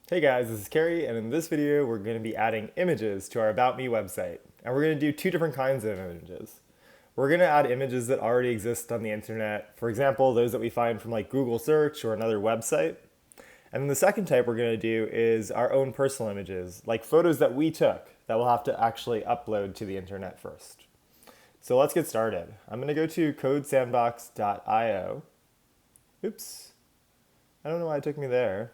Hey guys, this is Carrie, and in this video we're going to be adding images to our About Me website. And we're going to do two different kinds of images. We're going to add images that already exist on the internet, for example, those that we find from like Google search or another website. And then the second type we're going to do is our own personal images, like photos that we took that we'll have to actually upload to the internet first. So let's get started. I'm going to go to codesandbox.io. Oops, I don't know why it took me there.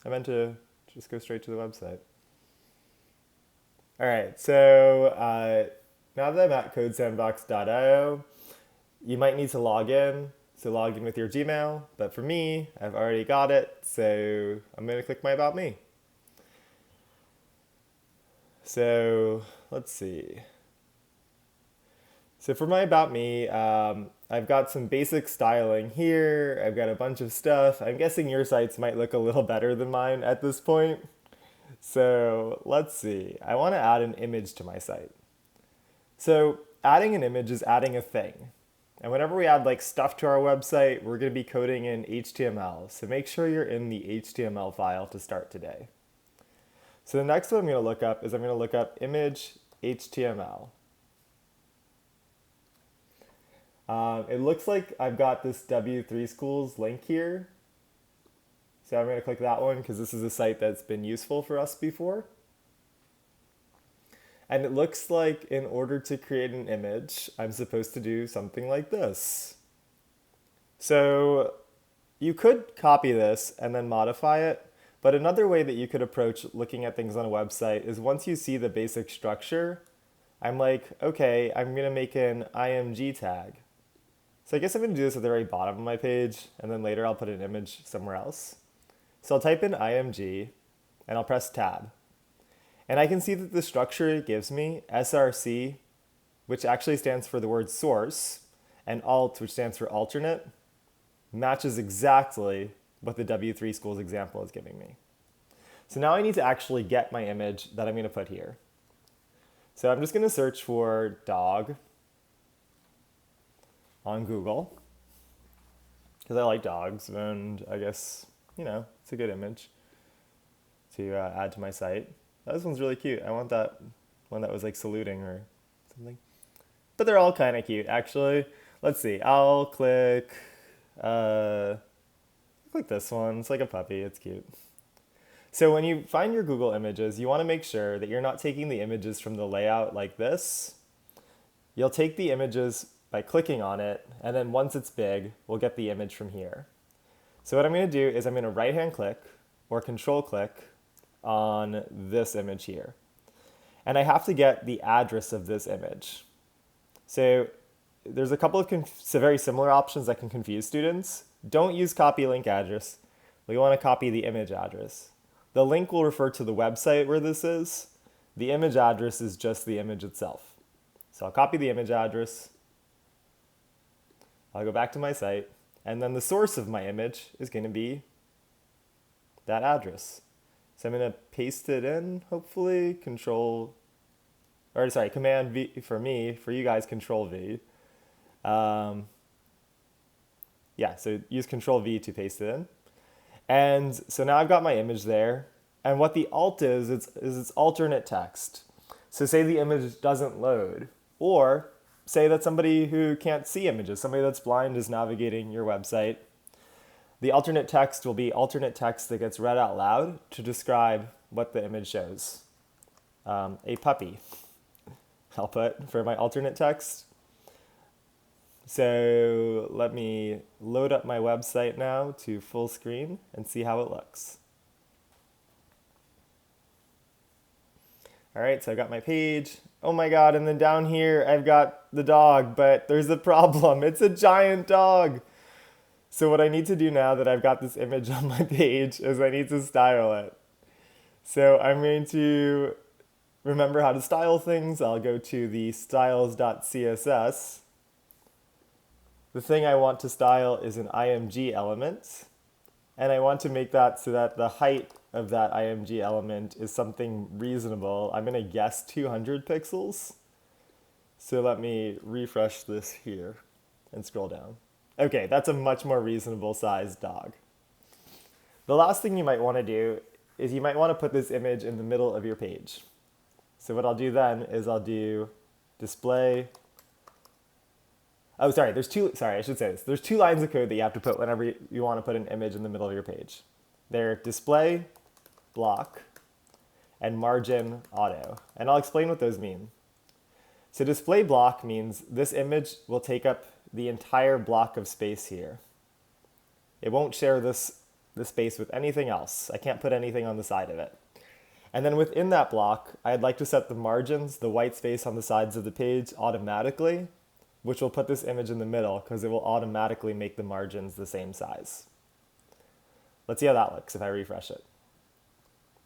I meant to just go straight to the website. All right, so now that I'm at codesandbox.io, you might need to log in. So log in with your Gmail, but for me, I've already got it, so I'm gonna click my About Me. So let's see. So for my About Me, I've got some basic styling here. I've got a bunch of stuff. I'm guessing your sites might look a little better than mine at this point. So let's see. I want to add an image to my site. So adding an image is adding a thing. And whenever we add like stuff to our website, we're going to be coding in HTML. So make sure you're in the HTML file to start today. So the next one I'm going to look up is I'm going to look up image HTML. It looks like I've got this W3 Schools link here. So I'm going to click that one because this is a site that's been useful for us before. And it looks like in order to create an image, I'm supposed to do something like this. So you could copy this and then modify it, but another way that you could approach looking at things on a website is once you see the basic structure, I'm like, okay, I'm going to make an IMG tag. So I guess I'm going to do this at the very bottom of my page, and then later I'll put an image somewhere else. So I'll type in IMG, and I'll press tab. And I can see that the structure it gives me, SRC, which actually stands for the word source, and alt, which stands for alternate, matches exactly what the W3 Schools example is giving me. So now I need to actually get my image that I'm going to put here. So I'm just going to search for dog on Google, because I like dogs, and I guess, it's a good image to add to my site. This one's really cute. I want that one that was like saluting or something. But they're all kind of cute, actually. Let's see. I'll click this one. It's like a puppy. It's cute. So when you find your Google images, you want to make sure that you're not taking the images from the layout like this. You'll take the images by clicking on it, and then once it's big, we'll get the image from here. So what I'm going to do is I'm going to right-hand click or control click on this image here. And I have to get the address of this image. So there's a couple of very similar options that can confuse students. Don't use copy link address. We want to copy the image address. The link will refer to the website where this is. The image address is just the image itself. So I'll copy the image address. I'll go back to my site. And then the source of my image is going to be that address. So I'm going to paste it in, hopefully, Command V for me, for you guys, Control V. So use Control V to paste it in. And so now I've got my image there. And what the alt is it's alternate text. So say the image doesn't load, or say that somebody who can't see images, somebody that's blind is navigating your website. The alternate text will be alternate text that gets read out loud to describe what the image shows. A puppy, I'll put for my alternate text. So let me load up my website now to full screen and see how it looks. All right, so I got my page. Oh my God, and then down here I've got the dog, but there's a problem. It's a giant dog. So what I need to do now that I've got this image on my page is I need to style it. So I'm going to remember how to style things. I'll go to the styles.css. The thing I want to style is an IMG element. And I want to make that so that the height of that IMG element is something reasonable. I'm going to guess 200 pixels. So let me refresh this here and scroll down. Okay, that's a much more reasonable sized dog. The last thing you might want to do is you might want to put this image in the middle of your page. So what I'll do then is I'll do display. Oh, sorry, I should say this. There's two lines of code that you have to put whenever you want to put an image in the middle of your page. They're display block and margin auto. And I'll explain what those mean. So display block means this image will take up the entire block of space here. It won't share this space with anything else. I can't put anything on the side of it. And then within that block, I'd like to set the margins, the white space on the sides of the page, automatically, which will put this image in the middle because it will automatically make the margins the same size. Let's see how that looks if I refresh it.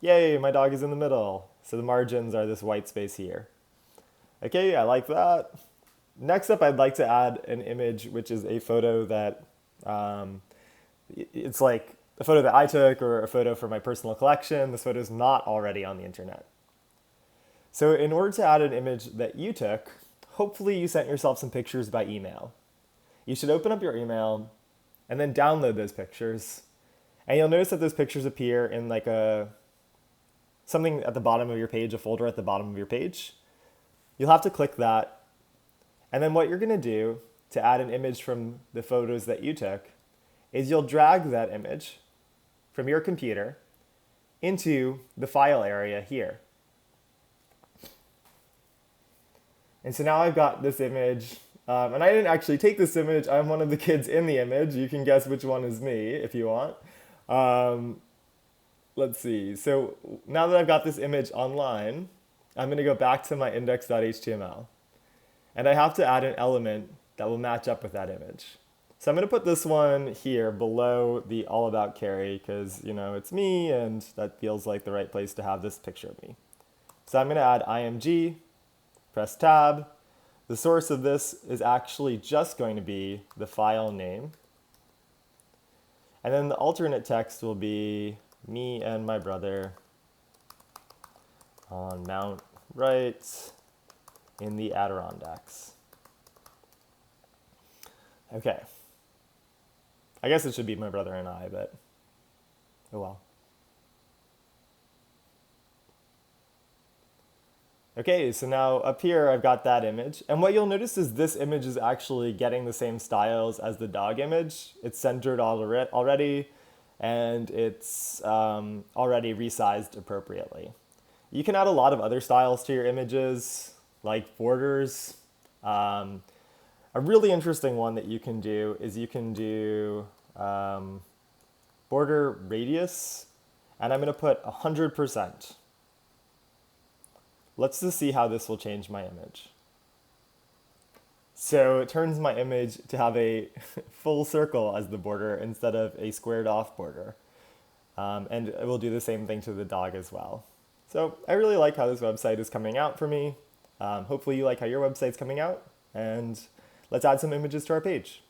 Yay, my dog is in the middle. So the margins are this white space here. Okay, I like that. Next up, I'd like to add an image, which is a photo that, it's like a photo that I took or a photo for my personal collection. This photo is not already on the internet. So in order to add an image that you took, hopefully you sent yourself some pictures by email. You should open up your email and then download those pictures. And you'll notice that those pictures appear in like something at the bottom of your page, a folder at the bottom of your page. You'll have to click that. And then what you're going to do to add an image from the photos that you took is you'll drag that image from your computer into the file area here. And so now I've got this image, and I didn't actually take this image. I'm one of the kids in the image. You can guess which one is me if you want. Let's see. So now that I've got this image online, I'm going to go back to my index.html. And I have to add an element that will match up with that image. So I'm going to put this one here below the all about Carrie because, it's me and that feels like the right place to have this picture of me. So I'm going to add img, press tab. The source of this is actually just going to be the file name. And then the alternate text will be me and my brother on Mount Wright in the Adirondacks. Okay. I guess it should be my brother and I, but oh well. Okay, so now up here I've got that image. And what you'll notice is this image is actually getting the same styles as the dog image. It's centered already, and it's already resized appropriately. You can add a lot of other styles to your images, like borders. A really interesting one that you can do is you can do border radius, and I'm going to put 100%. Let's just see how this will change my image. So it turns my image to have a full circle as the border instead of a squared off border. And it will do the same thing to the dog as well. So I really like how this website is coming out for me. Hopefully you like how your website's coming out, and let's add some images to our page.